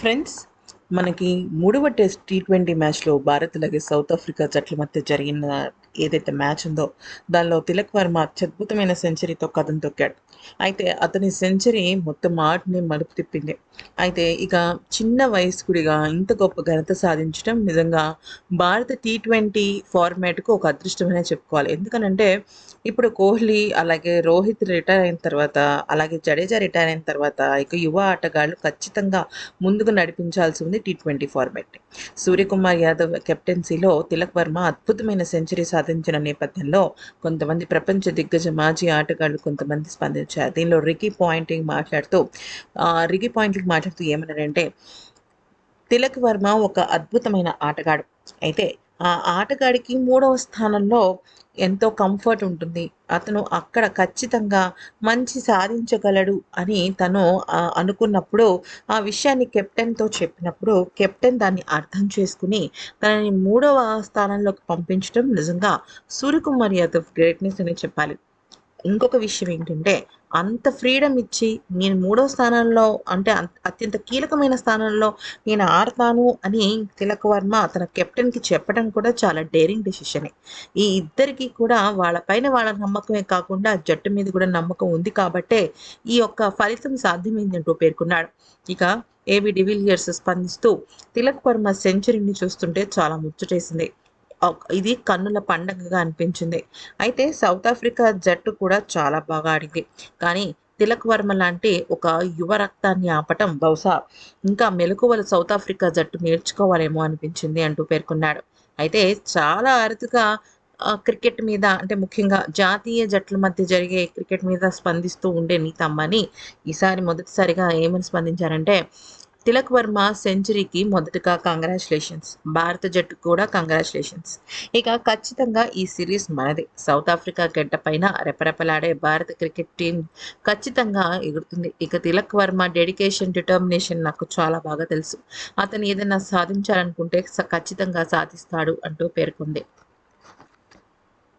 Friends, మనకి మూడవ test T20 మ్యాచ్లో భారత్ అలాగే సౌత్ ఆఫ్రికా జట్ల మధ్య జరిగిన ఏదైతే మ్యాచ్ ఉందో దానిలో తిలక్ వర్మ అత్యద్భుతమైన సెంచరీతో కథం తొక్కాడు. అయితే అతని సెంచరీ మొత్తం ఆటని మలుపు తిప్పింది. అయితే ఇక చిన్న వయస్కుడిగా ఇంత గొప్ప ఘనత సాధించడం నిజంగా భారత టీ20 ఫార్మాట్కు ఒక అదృష్టమనే చెప్పుకోవాలి. ఎందుకనంటే ఇప్పుడు కోహ్లీ అలాగే రోహిత్ రిటైర్ అయిన తర్వాత, అలాగే జడేజా రిటైర్ అయిన తర్వాత ఇక యువ ఆటగాళ్ళు ఖచ్చితంగా ముందుకు నడిపించాల్సి ఉంది టీ20 ఫార్మాట్‌ని. సూర్యకుమార్ యాదవ్ కెప్టెన్సీలో తిలక్ వర్మ అద్భుతమైన సెంచరీ సాధించిన నేపథ్యంలో కొంతమంది ప్రపంచ దిగ్గజ మాజీ ఆటగాళ్ళు కొంతమంది స్పందించారు. దీనిలో రికీ పాయింట్‌లకి మాట్లాడుతూ ఏమన్నారంటే, తిలక్ వర్మ ఒక అద్భుతమైన ఆటగాడు. అయితే ఆ ఆటగాడికి మూడవ స్థానంలో ఎంతో కంఫర్ట్ ఉంటుంది. అతను అక్కడ ఖచ్చితంగా మంచి సాధించగలడు అని తను అనుకున్నప్పుడు, ఆ విషయాన్ని కెప్టెన్‌తో చెప్పినప్పుడు, కెప్టెన్ దాన్ని అర్థం చేసుకొని తనని మూడవ స్థానంలోకి పంపించడం నిజంగా సూర్యకుమార్ యాదవ్ గ్రేట్‌నెస్ అనే చెప్పాలి. ఇంకొక విషయం ఏంటంటే, అంత ఫ్రీడమ్ ఇచ్చి నేను మూడో స్థానంలో అంటే అత్యంత కీలకమైన స్థానంలో నేను ఆడతాను అని తిలక్ వర్మ తన కెప్టెన్‌కి చెప్పడం కూడా చాలా డేరింగ్ డెసిషనే. ఈ ఇద్దరికీ కూడా వాళ్ళ పైన వాళ్ళ నమ్మకమే కాకుండా జట్టు మీద కూడా నమ్మకం ఉంది కాబట్టే ఈ యొక్క ఫలితం సాధ్యమైందంటూ పేర్కొన్నాడు. ఇక ఏబీ డివిలియర్స్ స్పందిస్తూ తిలక్ వర్మ సెంచరీని చూస్తుంటే చాలా ముచ్చటేసింది. ఇది కన్నుల పండగగా అనిపించింది. అయితే సౌత్ ఆఫ్రికా జట్టు కూడా చాలా బాగా ఆడింది. కానీ తిలక్ వర్మ లాంటి ఒక యువ రక్తాన్ని ఆపటం బహుశా ఇంకా మెలకువలు సౌత్ ఆఫ్రికా జట్టు నేర్చుకోవాలేమో అనిపించింది అంటూ పేర్కొన్నాడు. అయితే చాలా అరుదుగా క్రికెట్ మీద అంటే ముఖ్యంగా జాతీయ జట్ల మధ్య జరిగే క్రికెట్ మీద స్పందిస్తూ ఉండే నీతమ్మని ఈసారి మొదటిసారిగా ఏమని స్పందించారంటే, తిలక్ వర్మ సెంచరీకి మొదటగా కంగ్రాచ్యులేషన్స్. భారత జట్టుకు కూడా కంగ్రాచ్యులేషన్స్. ఇక ఖచ్చితంగా ఈ సిరీస్ మనదే. సౌత్ ఆఫ్రికా గడ్డ పైన రెపరెపలాడే భారత క్రికెట్ టీం ఖచ్చితంగా ఎగురుతుంది. ఇక తిలక్ వర్మ డెడికేషన్, డిటర్మినేషన్ నాకు చాలా బాగా తెలుసు. అతను ఏదైనా సాధించాలనుకుంటే ఖచ్చితంగా సాధిస్తాడు అంటూ పేర్కొంది.